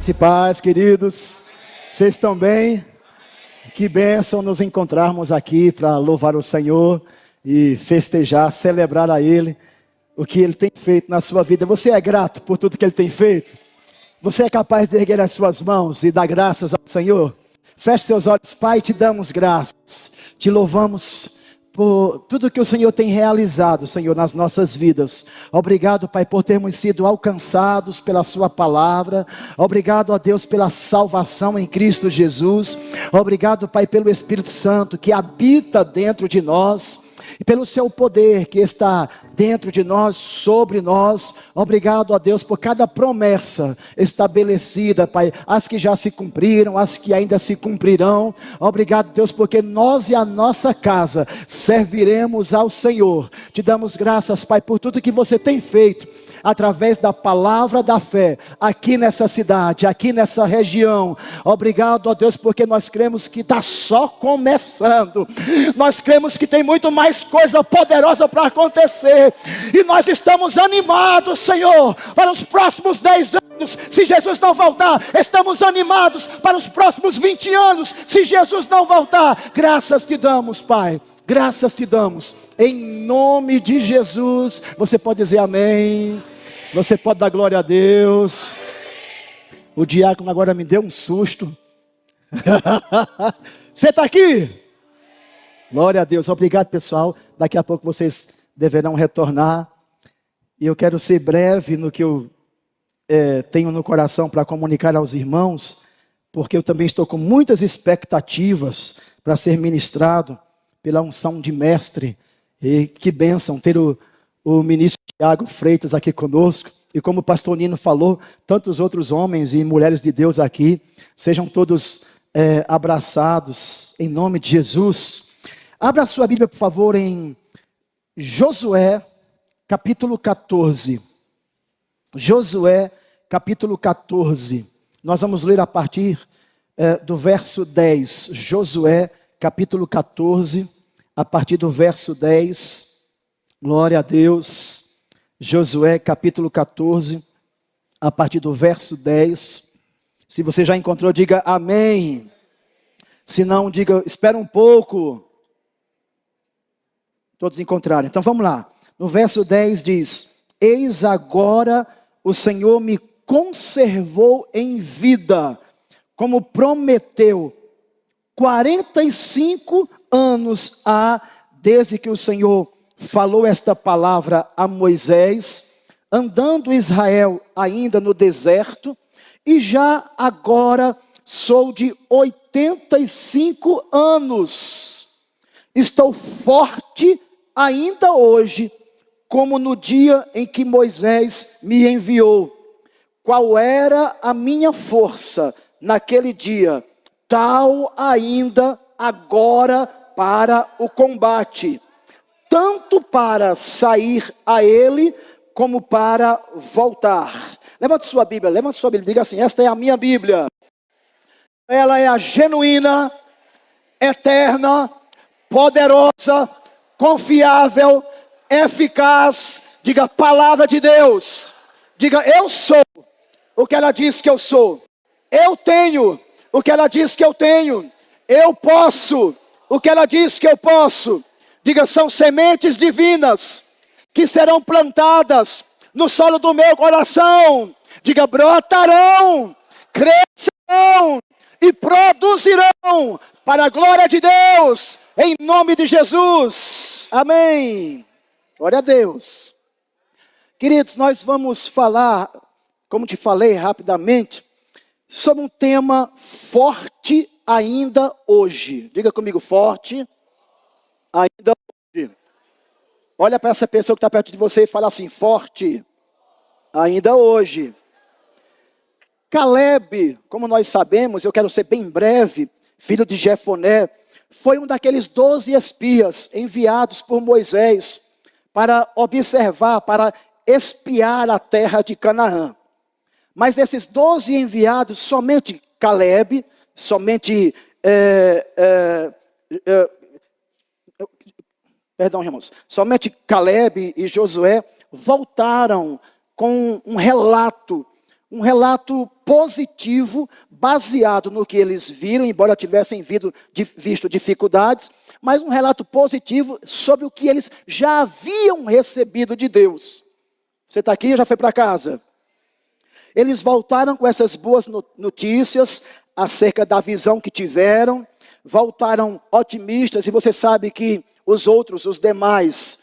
Graça e paz, queridos. Vocês estão bem? Que bênção nos encontrarmos aqui para louvar o Senhor e festejar, celebrar a Ele, o que Ele tem feito na sua vida. Você é grato por tudo que Ele tem feito? Você é capaz de erguer as suas mãos e dar graças ao Senhor? Feche seus olhos. Pai, te damos graças, te louvamos por tudo que o Senhor tem realizado, Senhor, nas nossas vidas. Obrigado, Pai, por termos sido alcançados pela sua palavra. Obrigado, ó Deus, pela salvação em Cristo Jesus. Obrigado, Pai, pelo Espírito Santo que habita dentro de nós e pelo seu poder que está dentro de nós, sobre nós. Obrigado, ó Deus, por cada promessa estabelecida, Pai, as que já se cumpriram, as que ainda se cumprirão. Obrigado, Deus, porque nós e a nossa casa serviremos ao Senhor. Te damos graças, Pai, por tudo que você tem feito através da palavra da fé, aqui nessa cidade, aqui nessa região. Obrigado, ó Deus, porque nós cremos que está só começando. Nós cremos que tem muito mais coisa poderosa para acontecer, e nós estamos animados, Senhor, para os próximos 10 anos, se Jesus não voltar. Estamos animados para os próximos 20 anos, se Jesus não voltar. Graças te damos, Pai, graças te damos, em nome de Jesus. Você pode dizer amém? Você pode dar glória a Deus? O diácono agora me deu um susto. Você está aqui? Glória a Deus. Obrigado, pessoal. Daqui a pouco vocês deverão retornar. E eu quero ser breve no que eu tenho no coração para comunicar aos irmãos, porque eu também estou com muitas expectativas para ser ministrado pela unção de mestre. E que bênção ter o ministro Tiago Freitas aqui conosco. E como o pastor Nino falou, tantos outros homens e mulheres de Deus aqui. Sejam todos abraçados em nome de Jesus. Abra a sua Bíblia, por favor, em Josué, capítulo 14. Josué, capítulo 14. Nós vamos ler a partir do verso 10. Josué, capítulo 14, a partir do verso 10. Glória a Deus. Josué, capítulo 14, a partir do verso 10. Se você já encontrou, diga amém. Se não, diga espera um pouco. Todos encontraram. Então vamos lá. No verso 10 diz: eis agora o Senhor me conservou em vida, como prometeu. 45 anos há desde que o Senhor falou esta palavra a Moisés, andando Israel ainda no deserto, e já agora sou de 85 anos. Estou forte ainda hoje, como no dia em que Moisés me enviou. Qual era a minha força naquele dia, tal ainda agora para o combate, tanto para sair a ele, como para voltar. Levante sua Bíblia, diga assim: esta é a minha Bíblia. Ela é a genuína, eterna, poderosa, confiável, eficaz. Diga palavra de Deus. Diga eu sou o que ela diz que eu sou. Eu tenho o que ela diz que eu tenho. Eu posso o que ela diz que eu posso. Diga, são sementes divinas que serão plantadas no solo do meu coração. Diga, brotarão, crescerão e produzirão para a glória de Deus, em nome de Jesus. Amém. Glória a Deus. Queridos, nós vamos falar, como te falei rapidamente, sobre um tema forte ainda hoje. Diga comigo, forte ainda hoje. Olha para essa pessoa que está perto de você e fala assim: forte ainda hoje. Caleb, como nós sabemos, eu quero ser bem breve, filho de Jefoné, foi um daqueles 12 espias enviados por Moisés para observar, para espiar a terra de Canaã. Mas desses 12 enviados, somente Caleb, somente Caleb e Josué voltaram com um relato um relato positivo, baseado no que eles viram, embora tivessem visto dificuldades, mas um relato positivo sobre o que eles já haviam recebido de Deus. Você está aqui ou já foi para casa? Eles voltaram com essas boas notícias acerca da visão que tiveram, voltaram otimistas, e você sabe que os outros, os demais,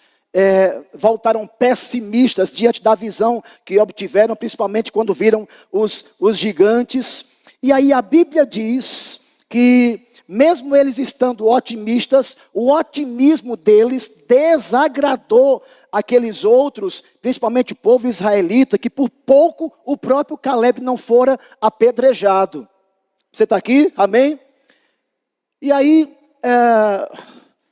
voltaram pessimistas diante da visão que obtiveram, principalmente quando viram os gigantes. E aí a Bíblia diz que, mesmo eles estando otimistas, o otimismo deles desagradou aqueles outros, principalmente o povo israelita, que por pouco o próprio Caleb não fora apedrejado. Você está aqui? Amém? E aí,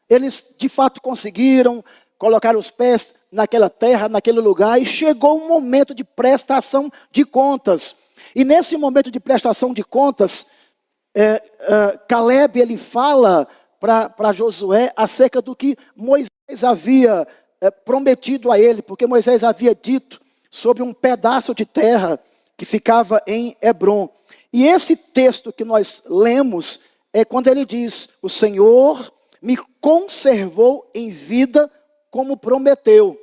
eles de fato conseguiram colocar os pés naquela terra, naquele lugar, e chegou um momento de prestação de contas. E nesse momento de prestação de contas, Caleb, ele fala para Josué acerca do que Moisés havia prometido a ele, porque Moisés havia dito sobre um pedaço de terra que ficava em Hebrom. E esse texto que nós lemos é quando ele diz: o Senhor me conservou em vida como prometeu.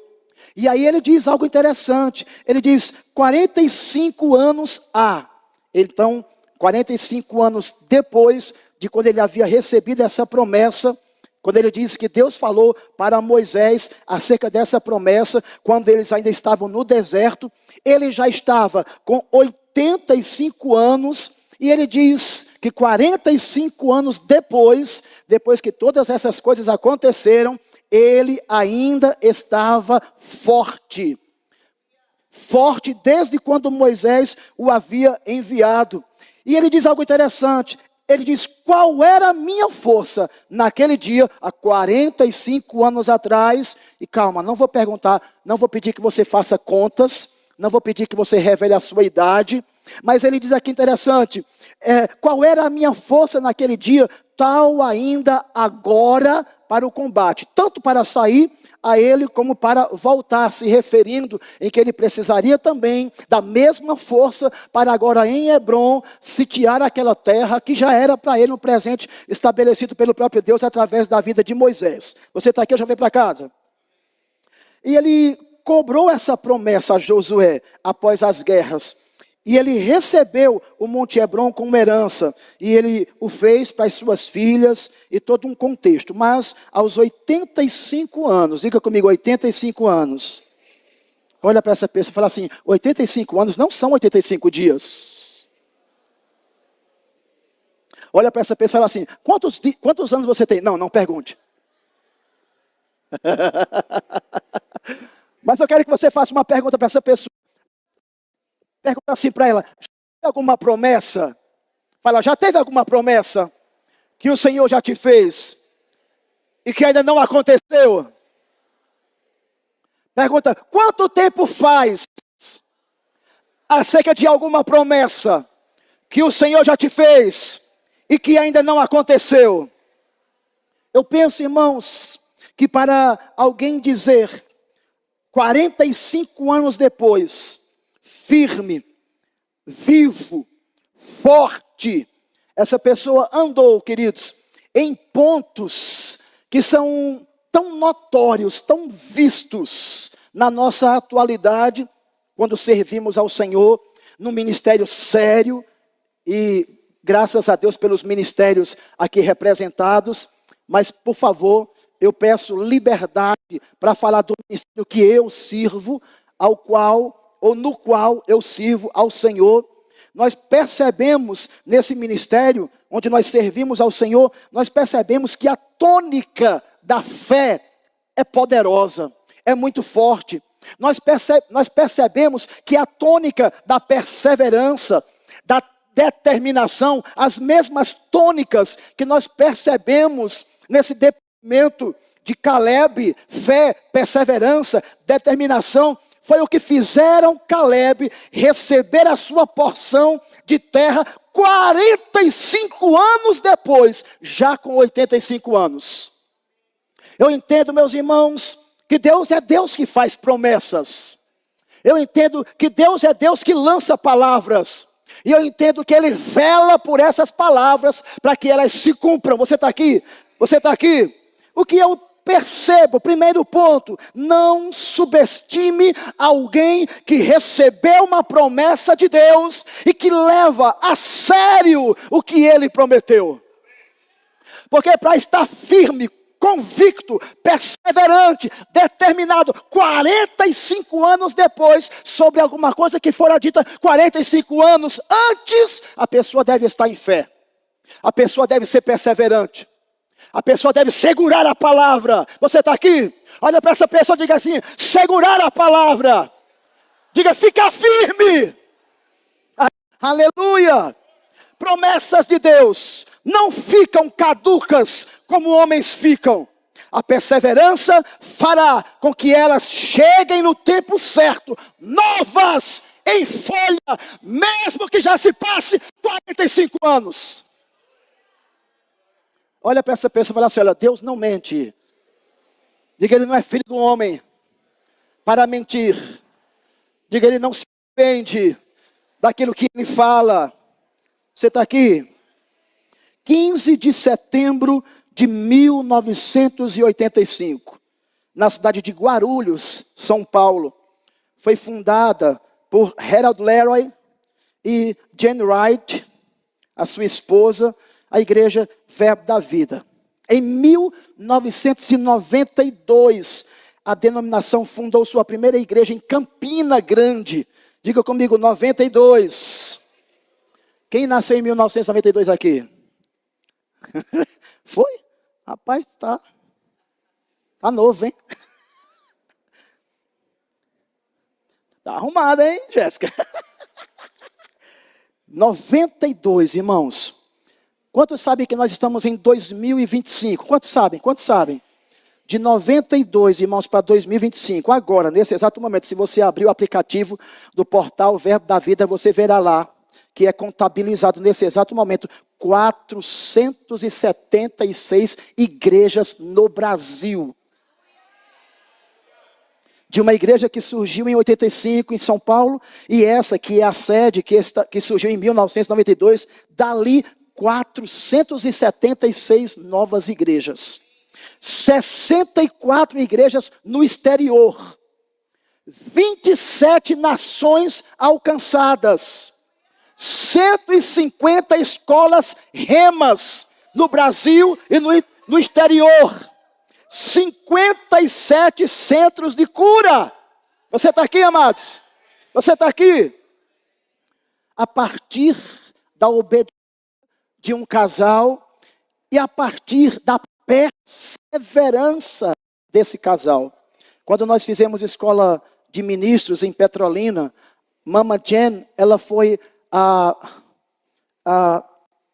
E aí ele diz algo interessante. Ele diz: 45 anos há. Então, 45 anos depois de quando ele havia recebido essa promessa, quando ele diz que Deus falou para Moisés acerca dessa promessa, quando eles ainda estavam no deserto, ele já estava com 85 anos, e ele diz que 45 anos depois que todas essas coisas aconteceram, ele ainda estava forte. Forte desde quando Moisés o havia enviado. E ele diz algo interessante. Ele diz: qual era a minha força naquele dia, há 45 anos atrás? E calma, não vou perguntar, não vou pedir que você faça contas, não vou pedir que você revele a sua idade, mas ele diz aqui interessante: qual era a minha força naquele dia, tal ainda agora para o combate, tanto para sair a ele como para voltar, se referindo em que ele precisaria também da mesma força para agora em Hebrom sitiar aquela terra que já era para ele um presente estabelecido pelo próprio Deus através da vida de Moisés. Você está aqui ou já veio para casa? E ele cobrou essa promessa a Josué após as guerras. E ele recebeu o Monte Hebrom como herança. E ele o fez para as suas filhas e todo um contexto. Mas aos 85 anos, diga comigo, 85 anos. Olha para essa pessoa e fala assim: 85 anos não são 85 dias. Olha para essa pessoa e fala assim: quantos anos você tem? Não pergunte. Mas eu quero que você faça uma pergunta para essa pessoa. Pergunta assim para ela: já teve alguma promessa? Fala: já teve alguma promessa que o Senhor já te fez e que ainda não aconteceu? Pergunta: quanto tempo faz acerca de alguma promessa que o Senhor já te fez e que ainda não aconteceu? Eu penso, irmãos, que para alguém dizer 45 anos depois, firme, vivo, forte, essa pessoa andou, queridos, em pontos que são tão notórios, tão vistos na nossa atualidade, quando servimos ao Senhor, num ministério sério, e graças a Deus pelos ministérios aqui representados, mas por favor, eu peço liberdade para falar do ministério que eu sirvo, no qual eu sirvo ao Senhor. Nós percebemos nesse ministério, onde nós servimos ao Senhor, nós percebemos que a tônica da fé é poderosa, é muito forte. Nós percebemos que a tônica da perseverança, da determinação, as mesmas tônicas que nós percebemos nesse depoimento de Caleb, fé, perseverança, determinação, foi o que fizeram Caleb receber a sua porção de terra 45 anos depois, já com 85 anos. Eu entendo, meus irmãos, que Deus é Deus que faz promessas. Eu entendo que Deus é Deus que lança palavras. E eu entendo que Ele vela por essas palavras para que elas se cumpram. Você está aqui? Você está aqui? O que eu percebo, primeiro ponto, não subestime alguém que recebeu uma promessa de Deus e que leva a sério o que Ele prometeu. Porque para estar firme, convicto, perseverante, determinado, 45 anos depois, sobre alguma coisa que fora dita 45 anos antes, a pessoa deve estar em fé. A pessoa deve ser perseverante. A pessoa deve segurar a palavra. Você está aqui? Olha para essa pessoa e diga assim: segurar a palavra. Diga, fica firme. Aleluia. Promessas de Deus não ficam caducas como homens ficam. A perseverança fará com que elas cheguem no tempo certo, novas, em folha, mesmo que já se passe 45 anos. Olha para essa pessoa e fala assim: olha, Deus não mente. Diga, Ele não é filho do homem para mentir. Diga, Ele não se arrepende daquilo que Ele fala. Você está aqui? 15 de setembro de 1985, na cidade de Guarulhos, São Paulo, foi fundada por Harold Leroy e Jane Wright, a sua esposa, a Igreja Verbo da Vida. Em 1992, a denominação fundou sua primeira igreja em Campina Grande. Diga comigo, 92. Quem nasceu em 1992 aqui? Foi? Rapaz, tá novo, hein? Tá arrumado, hein, Jéssica? 92, irmãos. Quantos sabem que nós estamos em 2025? Quantos sabem? Quantos sabem? De 92, irmãos, para 2025. Agora, nesse exato momento, se você abrir o aplicativo do portal Verbo da Vida, você verá lá que é contabilizado nesse exato momento 476 igrejas no Brasil. De uma igreja que surgiu em 85 em São Paulo, e essa que é a sede que surgiu em 1992, dali 476 novas igrejas. 64 igrejas no exterior. 27 nações alcançadas. 150 escolas remas no Brasil e no exterior. 57 centros de cura. Você está aqui, amados? Você está aqui? A partir da obediência de um casal e a partir da perseverança desse casal. Quando nós fizemos escola de ministros em Petrolina, Mama Jen, ela foi a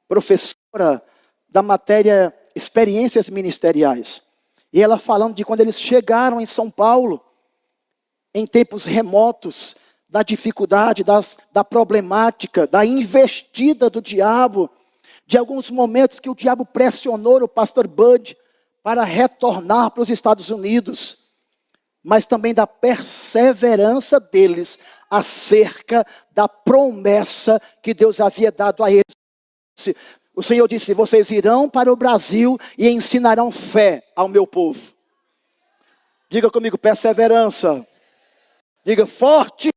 professora da matéria experiências ministeriais. E ela falando de quando eles chegaram em São Paulo, em tempos remotos, da dificuldade, da problemática, da investida do diabo, de alguns momentos que o diabo pressionou o pastor Bud para retornar para os Estados Unidos, mas também da perseverança deles acerca da promessa que Deus havia dado a eles. O Senhor disse: vocês irão para o Brasil e ensinarão fé ao meu povo. Diga comigo, perseverança. Diga, forte.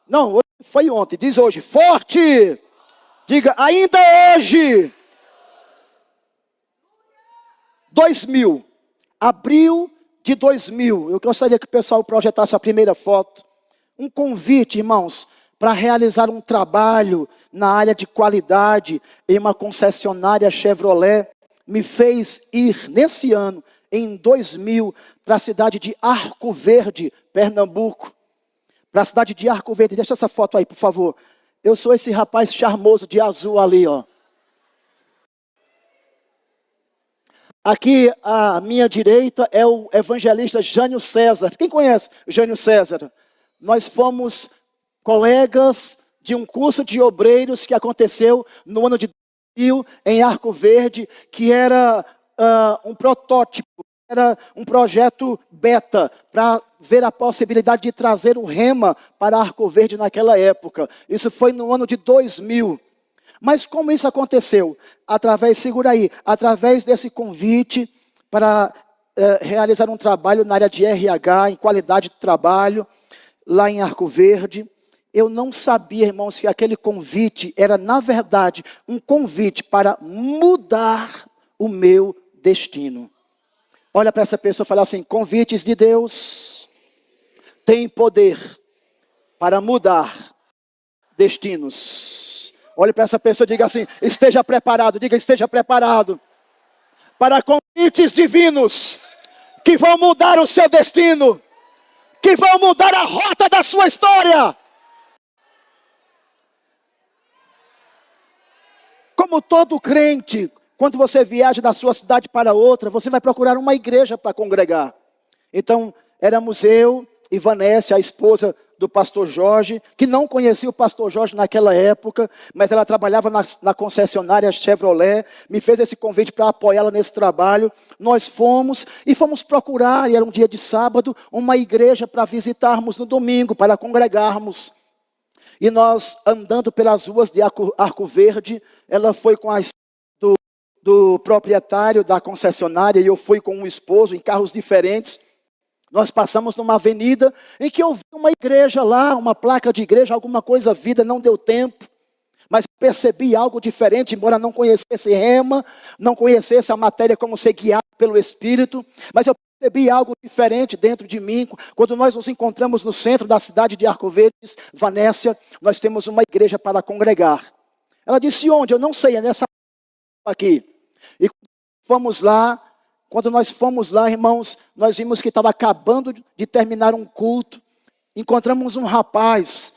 Não, foi ontem, diz hoje, forte. Diga, ainda hoje. 2000, abril de 2000. Eu gostaria que o pessoal projetasse a primeira foto. Um convite, irmãos, para realizar um trabalho na área de qualidade em uma concessionária Chevrolet, me fez ir nesse ano, em 2000, para a cidade de Arco Verde, Pernambuco. Para a cidade de Arco Verde. Deixa essa foto aí, por favor. Eu sou esse rapaz charmoso de azul ali, ó. Aqui à minha direita é o evangelista Jânio César. Quem conhece o Jânio César? Nós fomos colegas de um curso de obreiros que aconteceu no ano de 2000 em Arco Verde, que era um protótipo era um projeto beta para ver a possibilidade de trazer o Rema para Arco Verde naquela época. Isso foi no ano de 2000. Mas como isso aconteceu? Através desse convite para realizar um trabalho na área de RH, em qualidade de trabalho, lá em Arco Verde. Eu não sabia, irmãos, que aquele convite era, na verdade, um convite para mudar o meu destino. Olha para essa pessoa e fala assim: convites de Deus têm poder para mudar destinos. Olhe para essa pessoa e diga assim: esteja preparado, diga esteja preparado para convites divinos que vão mudar o seu destino, que vão mudar a rota da sua história. Como todo crente, quando você viaja da sua cidade para outra, você vai procurar uma igreja para congregar. Então, éramos eu e Vanessa, a esposa do pastor Jorge, que não conhecia o pastor Jorge naquela época, mas ela trabalhava na concessionária Chevrolet, me fez esse convite para apoiá-la nesse trabalho. Nós fomos procurar, e era um dia de sábado, uma igreja para visitarmos no domingo, para congregarmos. E nós, andando pelas ruas de Arco Verde, ela foi com a do proprietário da concessionária, e eu fui com um esposo em carros diferentes. Nós passamos numa avenida em que eu vi uma igreja lá, uma placa de igreja, alguma coisa vida, não deu tempo. Mas percebi algo diferente, embora não conhecesse Rema, não conhecesse a matéria como ser guiado pelo Espírito. Mas eu percebi algo diferente dentro de mim. Quando nós nos encontramos no centro da cidade de Arco Verde, Vanessa, nós temos uma igreja para congregar. Ela disse: onde? Eu não sei, é nessa aqui. E quando nós fomos lá, irmãos, nós vimos que estava acabando de terminar um culto. Encontramos um rapaz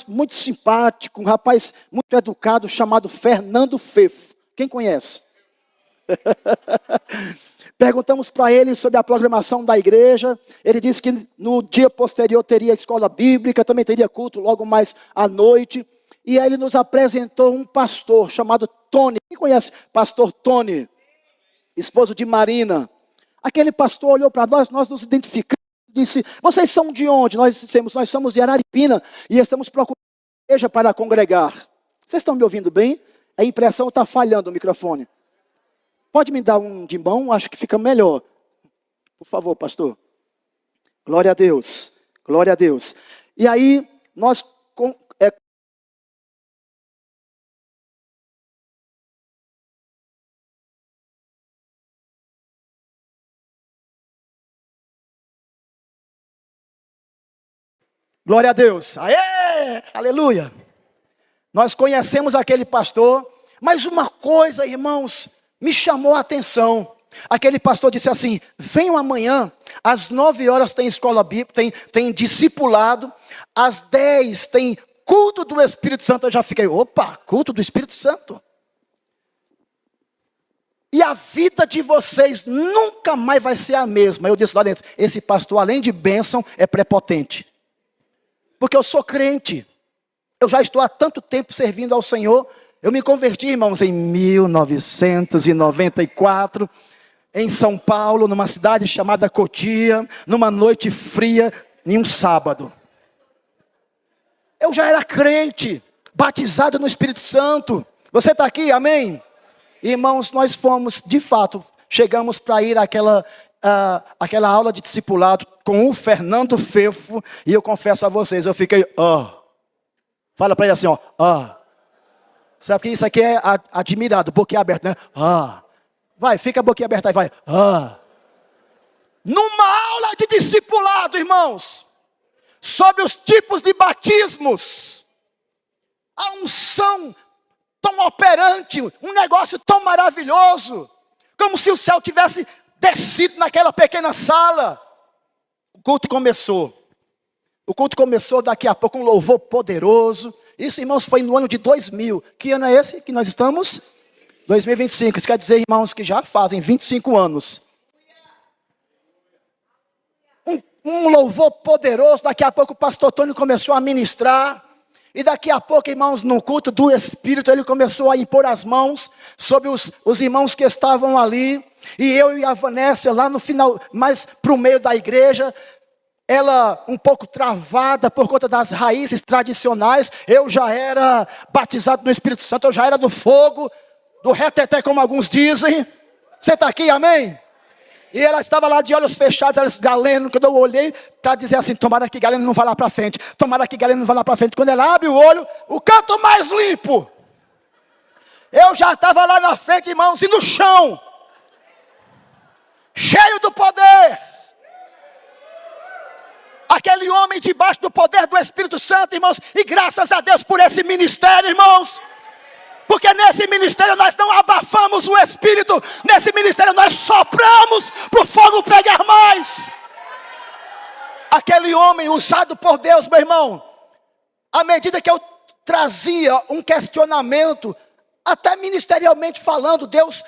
muito simpático, um rapaz muito educado, chamado Fernando Fefo. Quem conhece? Perguntamos para ele sobre a programação da igreja. Ele disse que no dia posterior teria escola bíblica, também teria culto logo mais à noite. E aí ele nos apresentou um pastor chamado Tony. Quem conhece pastor Tony? Esposo de Marina. Aquele pastor olhou para nós nos identificamos, disse: vocês são de onde? Nós dissemos: nós somos de Araripina e estamos procurando uma igreja para congregar. Vocês estão me ouvindo bem? A impressão está falhando o microfone. Pode me dar um de mão? Acho que fica melhor. Por favor, pastor. Glória a Deus. Glória a Deus. E aí, nós... Glória a Deus. Aê! Aleluia. Nós conhecemos aquele pastor, mas uma coisa, irmãos, me chamou a atenção. Aquele pastor disse assim: venham amanhã, às 9 horas tem escola bíblica, tem discipulado, às 10 tem culto do Espírito Santo. Eu já fiquei: opa, culto do Espírito Santo. E a vida de vocês nunca mais vai ser a mesma. Eu disse lá dentro: esse pastor, além de bênção, é prepotente. Porque eu sou crente. Eu já estou há tanto tempo servindo ao Senhor. Eu me converti, irmãos, em 1994, em São Paulo, numa cidade chamada Cotia, numa noite fria, em um sábado. Eu já era crente, batizado no Espírito Santo. Você está aqui, amém? Irmãos, nós fomos, de fato, chegamos para ir àquela aula de discipulado com o Fernando Fefo, e eu confesso a vocês, eu fiquei, fala para ele assim, sabe que isso aqui é admirado, boquinha aberta, né? Vai, fica a boquinha aberta aí, vai, Numa aula de discipulado, irmãos, sobre os tipos de batismos, a unção tão operante, um negócio tão maravilhoso, como se o céu tivesse descido naquela pequena sala. O culto começou. Daqui a pouco um louvor poderoso. Isso, irmãos, foi no ano de 2000. Que ano é esse que nós estamos? 2025. Isso quer dizer, irmãos, que já fazem 25 anos. Um louvor poderoso. Daqui a pouco o pastor Tony começou a ministrar. E daqui a pouco, irmãos, no culto do Espírito, ele começou a impor as mãos sobre os irmãos que estavam ali. E eu e a Vanessa lá no final, mais para o meio da igreja, ela um pouco travada por conta das raízes tradicionais. Eu já era batizado no Espírito Santo, eu já era do fogo, do reteté, como alguns dizem. Você está aqui, amém? E ela estava lá de olhos fechados, ela disse, Galeno, quando eu olhei para dizer assim, tomara que Galeno não vá lá para frente, tomara que Galeno não vá lá para frente. Quando ela abre o olho, o canto mais limpo. Eu já estava lá na frente, irmãos, e no chão, cheio do poder. Aquele homem debaixo do poder do Espírito Santo, irmãos, e graças a Deus por esse ministério, irmãos. Porque nesse ministério nós não abafamos o Espírito, nesse ministério nós sopramos para o fogo pegar mais. Aquele homem usado por Deus, meu irmão, à medida que eu trazia um questionamento, até ministerialmente falando, Deus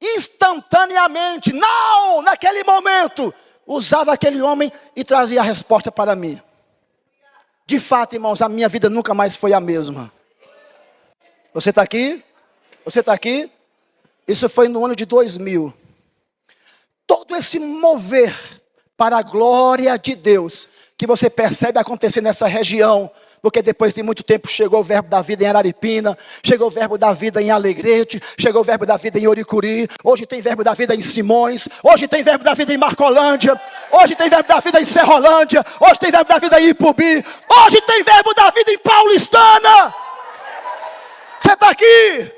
instantaneamente, não, naquele momento, usava aquele homem e trazia a resposta para mim. De fato, irmãos, a minha vida nunca mais foi a mesma. Você está aqui? Você está aqui? Isso foi no ano de 2000. Todo esse mover para a glória de Deus, que você percebe acontecer nessa região, porque depois de muito tempo chegou o verbo da vida em Araripina, chegou o verbo da vida em Alegrete, chegou o verbo da vida em Oricuri, hoje tem verbo da vida em Simões, hoje tem verbo da vida em Marcolândia, hoje tem verbo da vida em Serrolândia, hoje tem verbo da vida em Ipubi, hoje tem verbo da vida em Paulistana. Você está aqui?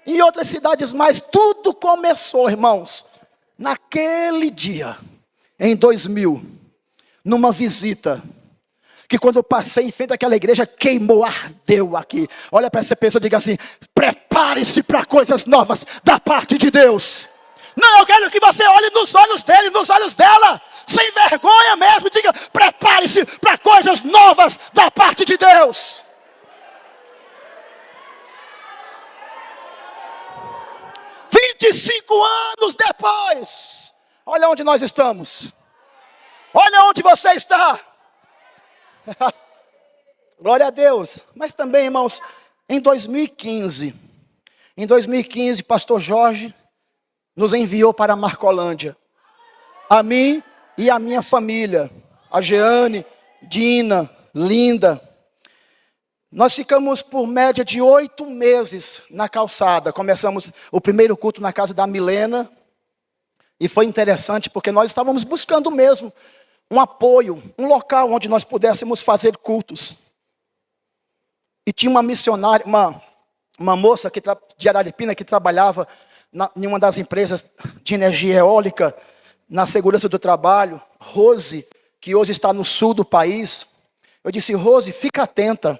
Em outras cidades mais, tudo começou, irmãos, naquele dia, em 2000, numa visita, que quando eu passei em frente àquela igreja, queimou, ardeu aqui. Olha para essa pessoa e diga assim, prepare-se para coisas novas da parte de Deus. Não, eu quero que você olhe nos olhos dele, nos olhos dela, sem vergonha mesmo, e diga, prepare-se para coisas novas da parte de Deus. 25 anos depois, olha onde nós estamos. Olha onde você está. Glória a Deus. Mas também, irmãos, em 2015, pastor Jorge nos enviou para Marcolândia. A mim e a minha família, a Jeane, Dina, Linda. Nós ficamos por média de 8 meses na calçada. Começamos o primeiro culto na casa da Milena. E foi interessante porque nós estávamos buscando mesmo um apoio, um local onde nós pudéssemos fazer cultos. E tinha uma missionária, uma moça de Araripina que trabalhava em uma das empresas de energia eólica, na segurança do trabalho, Rose, que hoje está no sul do país. Eu disse, Rose, fica atenta.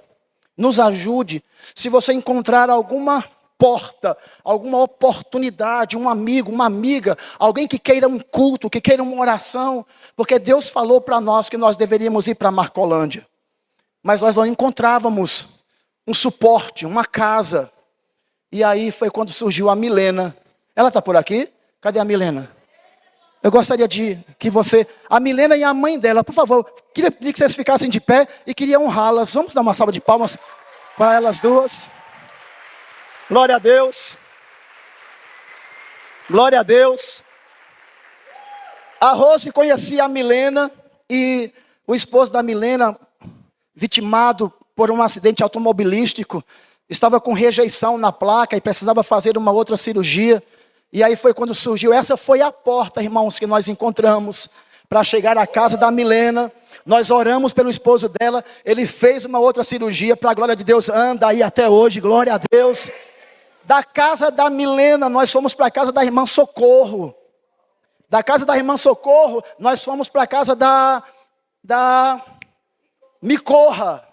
Nos ajude, se você encontrar alguma porta, alguma oportunidade, um amigo, uma amiga, alguém que queira um culto, que queira uma oração, porque Deus falou para nós que nós deveríamos ir para Marcolândia. Mas nós não encontrávamos um suporte, uma casa. E aí foi quando surgiu a Milena. Ela está por aqui? Cadê a Milena? Eu gostaria que você, a Milena e a mãe dela, por favor, queria pedir que vocês ficassem de pé e queria honrá-las. Vamos dar uma salva de palmas para elas duas. Glória a Deus. Glória a Deus. A Rose conhecia a Milena e o esposo da Milena, vitimado por um acidente automobilístico, estava com rejeição na placa e precisava fazer uma outra cirurgia. E aí foi quando surgiu, essa foi a porta, irmãos, que nós encontramos para chegar à casa da Milena. Nós oramos pelo esposo dela, ele fez uma outra cirurgia, para a glória de Deus, anda aí até hoje, glória a Deus. Da casa da Milena, nós fomos para a casa da irmã Socorro. Da casa da irmã Socorro, nós fomos para a casa da Micorra.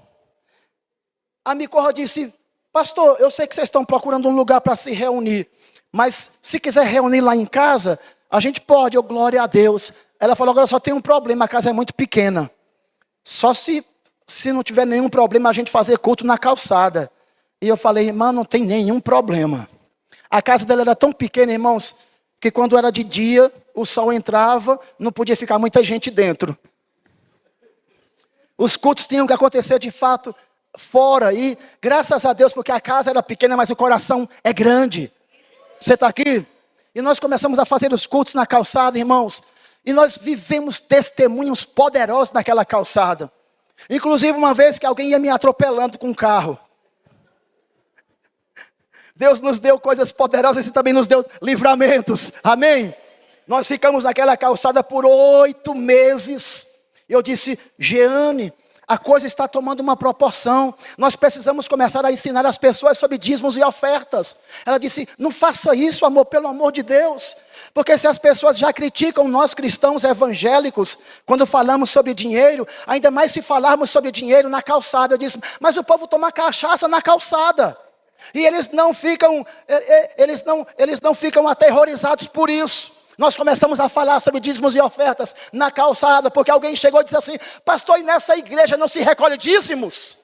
A Micorra disse, pastor, eu sei que vocês estão procurando um lugar para se reunir, mas se quiser reunir lá em casa, a gente pode, glória a Deus. Ela falou, agora só tem um problema, a casa é muito pequena. Só se não tiver nenhum problema a gente fazer culto na calçada. E eu falei, irmã, não tem nenhum problema. A casa dela era tão pequena, irmãos, que quando era de dia, o sol entrava, não podia ficar muita gente dentro. Os cultos tinham que acontecer de fato fora. E graças a Deus, porque a casa era pequena, mas o coração é grande. Você está aqui? E nós começamos a fazer os cultos na calçada, irmãos. E nós vivemos testemunhos poderosos naquela calçada. Inclusive uma vez que alguém ia me atropelando com um carro. Deus nos deu coisas poderosas e também nos deu livramentos. Amém? Nós ficamos naquela calçada por 8 meses. Eu disse, Jeane, a coisa está tomando uma proporção. Nós precisamos começar a ensinar as pessoas sobre dízimos e ofertas. Ela disse, não faça isso, amor, pelo amor de Deus. Porque se as pessoas já criticam nós cristãos evangélicos, quando falamos sobre dinheiro, ainda mais se falarmos sobre dinheiro na calçada. Eu disse, mas o povo toma cachaça na calçada. E eles não ficam aterrorizados por isso. Nós começamos a falar sobre dízimos e ofertas na calçada, porque alguém chegou e disse assim, pastor, e nessa igreja não se recolhe dízimos?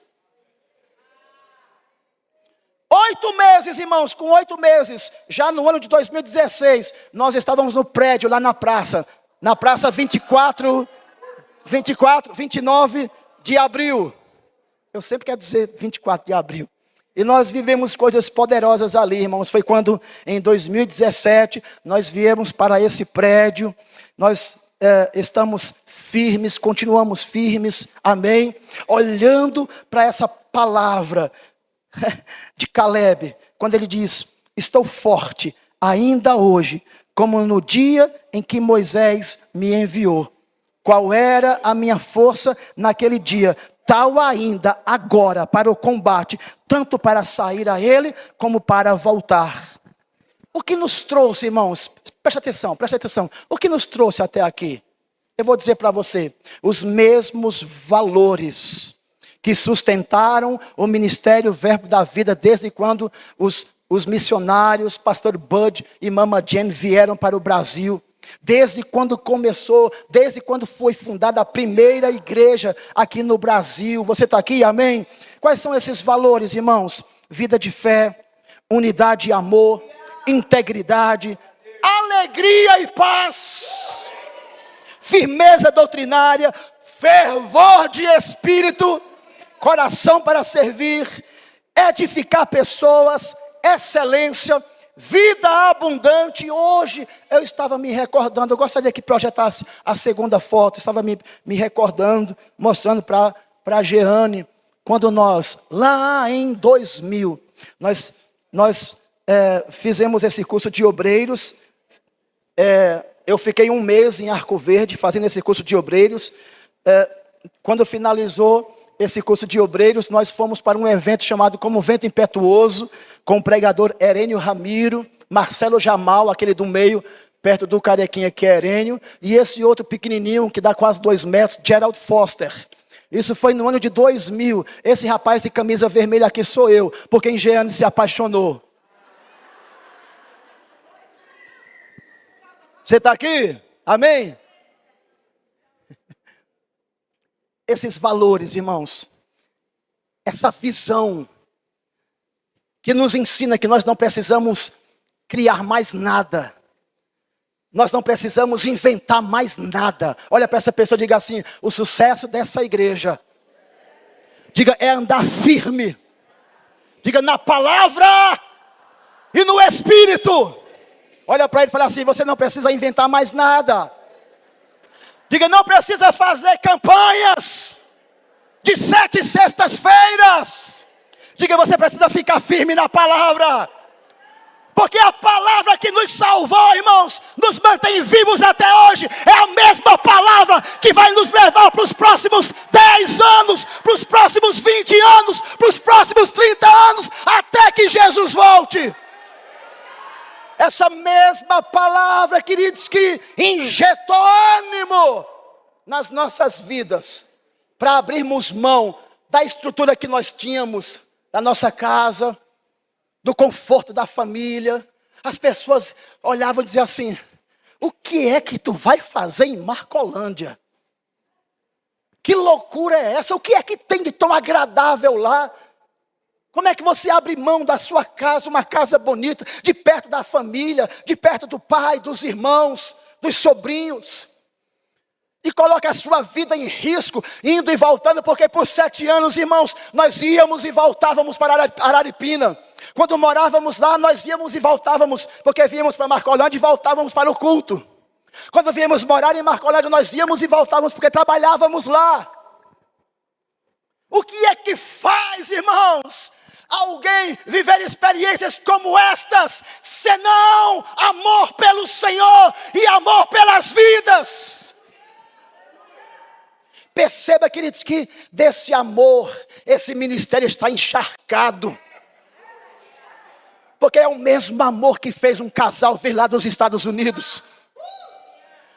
8 meses, irmãos, com 8 meses, já no ano de 2016, nós estávamos no prédio lá na praça 29 de abril. Eu sempre quero dizer 24 de abril. E nós vivemos coisas poderosas ali, irmãos. Foi quando, em 2017, nós viemos para esse prédio. Nós estamos firmes, continuamos firmes, amém? Olhando para essa palavra de Caleb, quando ele diz, estou forte, ainda hoje, como no dia em que Moisés me enviou. Qual era a minha força naquele dia? Tal ainda agora para o combate, tanto para sair a ele, como para voltar. O que nos trouxe, irmãos, preste atenção. O que nos trouxe até aqui? Eu vou dizer para você, os mesmos valores que sustentaram o ministério Verbo da Vida, desde quando os missionários, pastor Bud e Mama Jane vieram para o Brasil. Desde quando começou, desde quando foi fundada a primeira igreja aqui no Brasil. Você está aqui, amém? Quais são esses valores, irmãos? Vida de fé, unidade e amor, integridade, alegria e paz, firmeza doutrinária, fervor de espírito, coração para servir, edificar pessoas, excelência, vida abundante. Hoje eu estava me recordando, eu gostaria que projetasse a segunda foto, estava me recordando, mostrando para a Jeane, quando nós, lá em 2000, nós fizemos esse curso de obreiros. Eu fiquei 1 mês em Arco Verde fazendo esse curso de obreiros. Quando finalizou esse curso de obreiros, nós fomos para um evento chamado Como Vento Impetuoso, com o pregador Herênio Ramiro, Marcelo Jamal, aquele do meio, perto do carequinha que é Herênio, e esse outro pequenininho, que dá quase 2 metros, Gerald Foster. Isso foi no ano de 2000. Esse rapaz de camisa vermelha aqui sou eu, por quem Jeane se apaixonou. Você está aqui? Amém? Esses valores, irmãos, essa visão que nos ensina que nós não precisamos criar mais nada, nós não precisamos inventar mais nada. Olha para essa pessoa e diga assim, o sucesso dessa igreja, diga, é andar firme, diga, na palavra e no Espírito. Olha para ele e fala assim, você não precisa inventar mais nada. Diga, não precisa fazer campanhas de 7 sextas-feiras. Diga, você precisa ficar firme na palavra. Porque a palavra que nos salvou, irmãos, nos mantém vivos até hoje. É a mesma palavra que vai nos levar para os próximos 10 anos, para os próximos 20 anos, para os próximos 30 anos, até que Jesus volte. Essa mesma palavra, queridos, que injetou ânimo nas nossas vidas, para abrirmos mão da estrutura que nós tínhamos, da nossa casa, do conforto da família. As pessoas olhavam e diziam assim, o que é que tu vai fazer em Marcolândia? Que loucura é essa? O que é que tem de tão agradável lá? Como é que você abre mão da sua casa, uma casa bonita, de perto da família, de perto do pai, dos irmãos, dos sobrinhos, e coloca a sua vida em risco, indo e voltando, porque por 7 anos, irmãos, nós íamos e voltávamos para Araripina. Quando morávamos lá, nós íamos e voltávamos, porque víamos para Marcolândia e voltávamos para o culto. Quando viemos morar em Marcolândia, nós íamos e voltávamos, porque trabalhávamos lá. O que é que faz, irmãos, alguém viver experiências como estas, senão amor pelo Senhor e amor pelas vidas? Perceba, queridos, que desse amor, esse ministério está encharcado. Porque é o mesmo amor que fez um casal vir lá dos Estados Unidos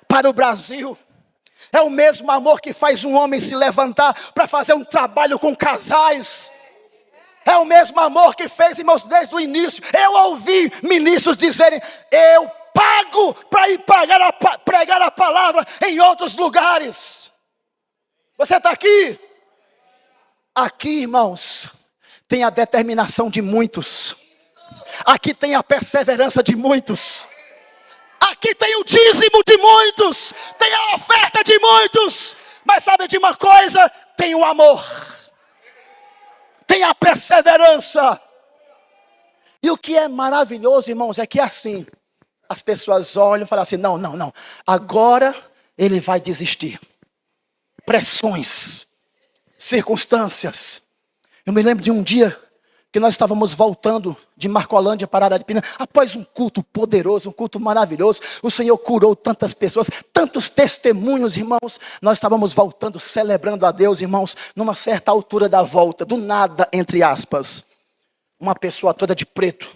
para o Brasil. É o mesmo amor que faz um homem se levantar para fazer um trabalho com casais. É o mesmo amor que fez, irmãos, desde o início. Eu ouvi ministros dizerem: eu pago para ir pregar a palavra em outros lugares. Você está aqui? Aqui, irmãos, tem a determinação de muitos. Aqui tem a perseverança de muitos. Aqui tem o dízimo de muitos. Tem a oferta de muitos. Mas sabe de uma coisa? Tem o amor. Tem a perseverança. E o que é maravilhoso, irmãos, é que assim, as pessoas olham e falam assim: não, agora ele vai desistir. Pressões, circunstâncias. Eu me lembro de um dia que nós estávamos voltando de Marcolândia para Araripina, após um culto poderoso, um culto maravilhoso. O Senhor curou tantas pessoas, tantos testemunhos, irmãos. Nós estávamos voltando, celebrando a Deus, irmãos. Numa certa altura da volta, do nada, entre aspas, uma pessoa toda de preto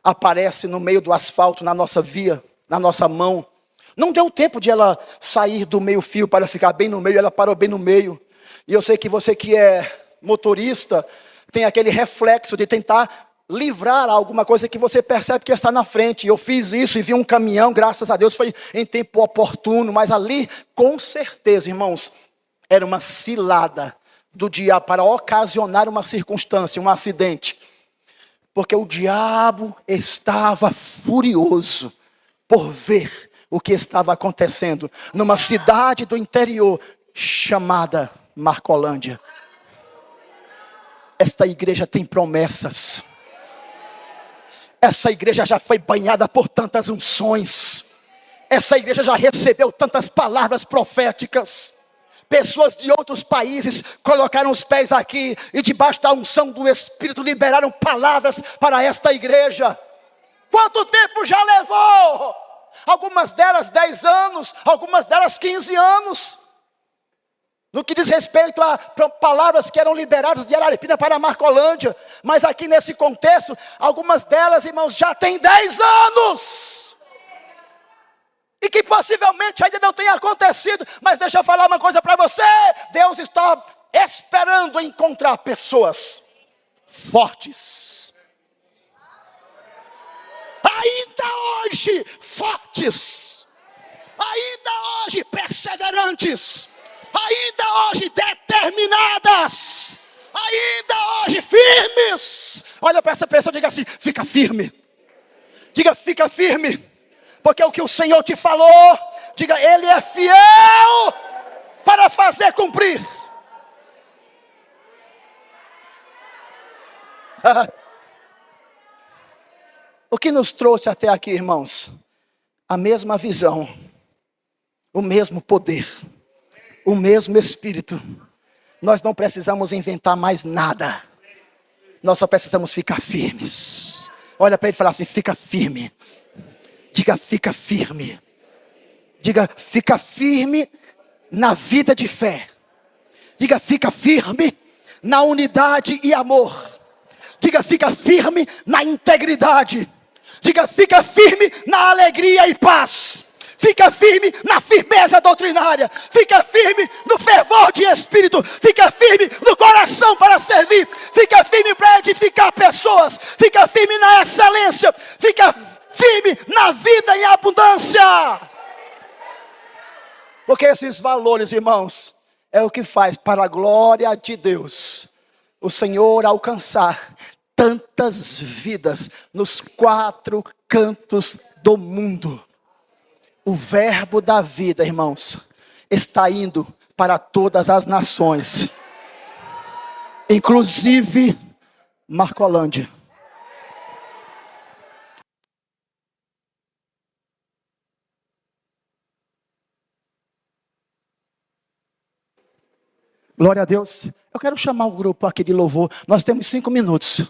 aparece no meio do asfalto, na nossa via, na nossa mão. Não deu tempo de ela sair do meio fio para ficar bem no meio, ela parou bem no meio. E eu sei que você que é motorista tem aquele reflexo de tentar livrar alguma coisa que você percebe que está na frente. Eu fiz isso e vi um caminhão, graças a Deus foi em tempo oportuno. Mas ali, com certeza, irmãos, era uma cilada do diabo para ocasionar uma circunstância, um acidente. Porque o diabo estava furioso por ver o que estava acontecendo numa cidade do interior chamada Marcolândia. Esta igreja tem promessas. Essa igreja já foi banhada por tantas unções. Essa igreja já recebeu tantas palavras proféticas. Pessoas de outros países colocaram os pés aqui e debaixo da unção do Espírito liberaram palavras para esta igreja. Quanto tempo já levou? Algumas delas 10 anos, algumas delas 15 anos. No que diz respeito a palavras que eram liberadas de Araripina para Marcolândia. Mas aqui nesse contexto, algumas delas, irmãos, já têm 10 anos. E que possivelmente ainda não tenha acontecido. Mas deixa eu falar uma coisa para você. Deus está esperando encontrar pessoas fortes. Ainda hoje, fortes. Ainda hoje, perseverantes. Ainda hoje determinadas, ainda hoje firmes. Olha para essa pessoa e diga assim: fica firme. Diga: fica firme, porque o que o Senhor te falou, diga: Ele é fiel para fazer cumprir. O que nos trouxe até aqui, irmãos? A mesma visão, o mesmo poder, o mesmo Espírito. Nós não precisamos inventar mais nada. Nós só precisamos ficar firmes. Olha para ele e fala assim: fica firme. Diga: fica firme. Diga: fica firme na vida de fé. Diga: fica firme na unidade e amor. Diga: fica firme na integridade. Diga: fica firme na alegria e paz. Fica firme na firmeza doutrinária. Fica firme no fervor de espírito. Fica firme no coração para servir. Fica firme para edificar pessoas. Fica firme na excelência. Fica firme na vida em abundância. Porque esses valores, irmãos, é o que faz para a glória de Deus o Senhor alcançar tantas vidas nos 4 cantos do mundo. O verbo da vida, irmãos, está indo para todas as nações, inclusive Marcolândia. Glória a Deus. Eu quero chamar o grupo aqui de louvor. Nós temos 5 minutos.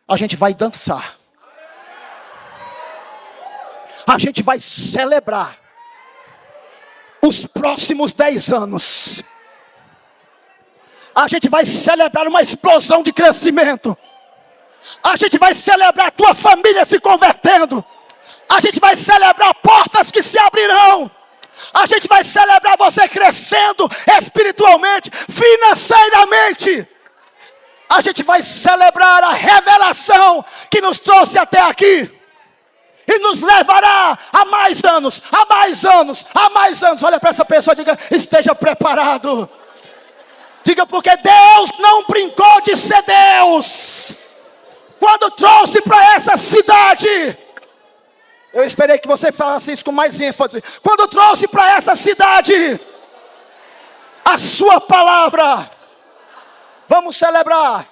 A gente vai dançar. A gente vai celebrar os próximos 10 anos. A gente vai celebrar uma explosão de crescimento. A gente vai celebrar a tua família se convertendo. A gente vai celebrar portas que se abrirão. A gente vai celebrar você crescendo espiritualmente, financeiramente. A gente vai celebrar a revelação que nos trouxe até aqui. E nos levará a mais anos, a mais anos, a mais anos. Olha para essa pessoa e diga, esteja preparado. Diga, porque Deus não brincou de ser Deus. Quando trouxe para essa cidade, eu esperei que você falasse isso com mais ênfase. Quando trouxe para essa cidade a sua palavra, vamos celebrar.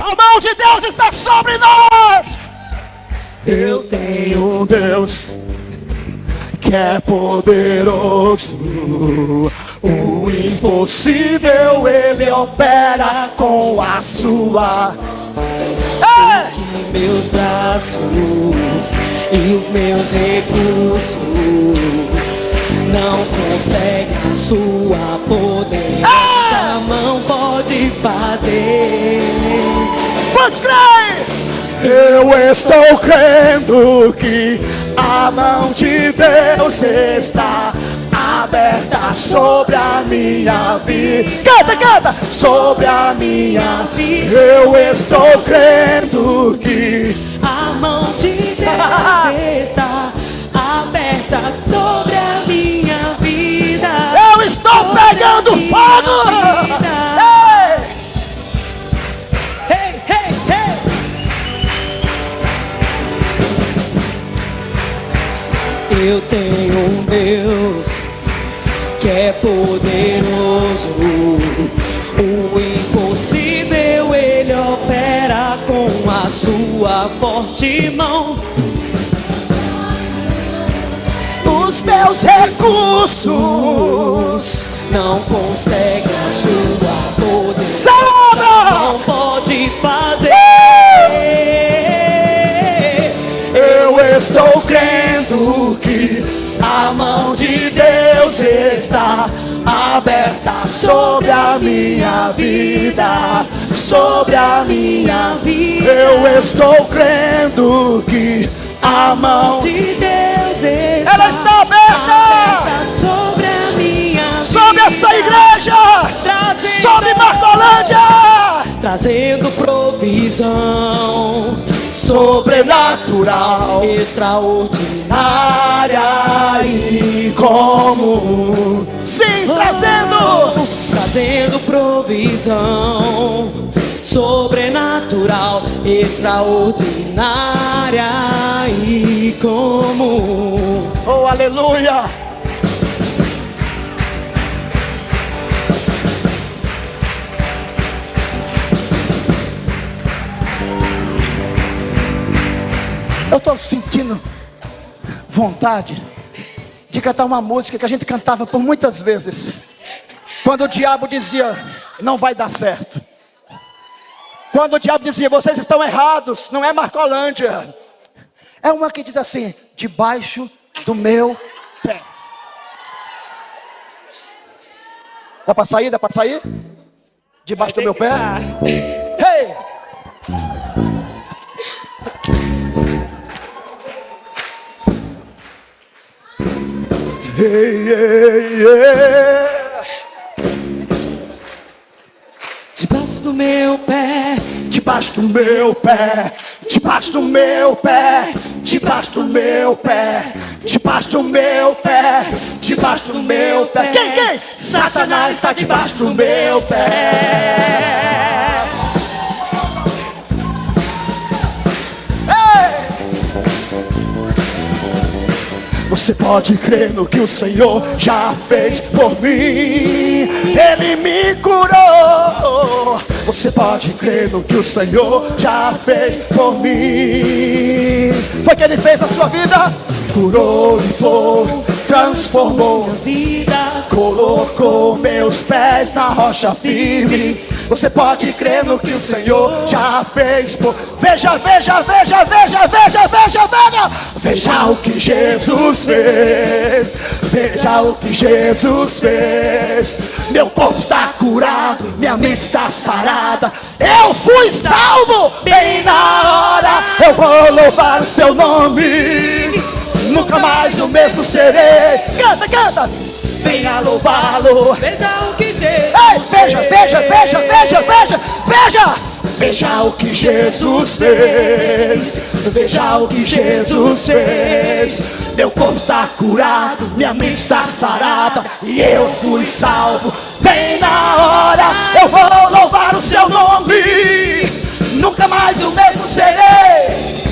A mão de Deus está sobre nós. Eu tenho um Deus que é poderoso. O impossível Ele opera com a sua. Que meus braços e os meus recursos não conseguem a sua poderosa mão pode fazer. Quantos creem? Eu estou crendo que a mão de Deus está aberta sobre a minha vida. Canta, canta! Sobre a minha vida. Eu estou crendo que a mão de Deus está aberta sobre a minha vida. Eu estou pegando fogo! Hey, hey, hey! Eu tenho um Deus que é poderoso. O impossível Ele opera com a sua forte mão. Os meus recursos não conseguem a sua poder. Celebra! Não pode fazer. Eu estou crendo que a mão de Deus está aberta sobre a minha vida, sobre a minha vida. Eu estou crendo que a mão de Deus está, ela está aberta sobre a minha sobre vida, essa igreja, sobre Marcolândia, trazendo provisão sobrenatural, extraordinária e comum. Sim, trazendo provisão sobrenatural, extraordinária e comum. Oh, aleluia! Eu estou sentindo vontade de cantar uma música que a gente cantava por muitas vezes. Quando o diabo dizia, não vai dar certo. Quando o diabo dizia, vocês estão errados, não é Marcolândia. É uma que diz assim, debaixo do meu pé. Dá para sair? Dá para sair? Debaixo do meu pé? Hey! Hey, hey, yeah. Debaixo do meu pé, Debaixo do meu pé, debaixo do meu pé, debaixo do meu pé, debaixo do meu pé, debaixo do meu pé. Quem? Satanás está debaixo do meu pé. Ei! Você pode crer no que o Senhor já fez por mim. Ele me curou. Você pode crer no que o Senhor já fez por mim. Foi o que Ele fez na sua vida. Curou, limpou, transformou minha vida, colocou meus pés na rocha firme. Você pode crer no que o Senhor já fez por... Veja, veja, veja, veja, veja, veja, veja. Veja o que Jesus fez. Veja o que Jesus fez. Meu corpo está curado, minha mente está sarada. Eu fui salvo bem na hora. Eu vou louvar o seu nome. Nunca mais o mesmo serei. Canta, canta. Venha louvá-lo. veja o que Jesus Ei, veja, veja, veja, veja, veja, veja. Veja o que Jesus fez. Veja o que Jesus fez. Meu corpo está curado, minha mente está sarada. E eu fui salvo bem na hora. Eu vou louvar o seu nome. Nunca mais o mesmo serei.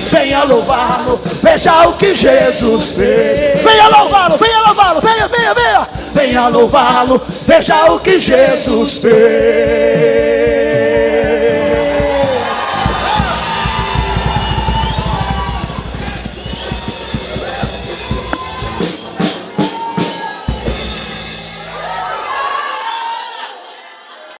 Venha louvá-lo, veja o que Jesus fez. Venha louvá-lo, venha louvá-lo, venha, venha, venha. Venha louvá-lo, veja o que Jesus fez.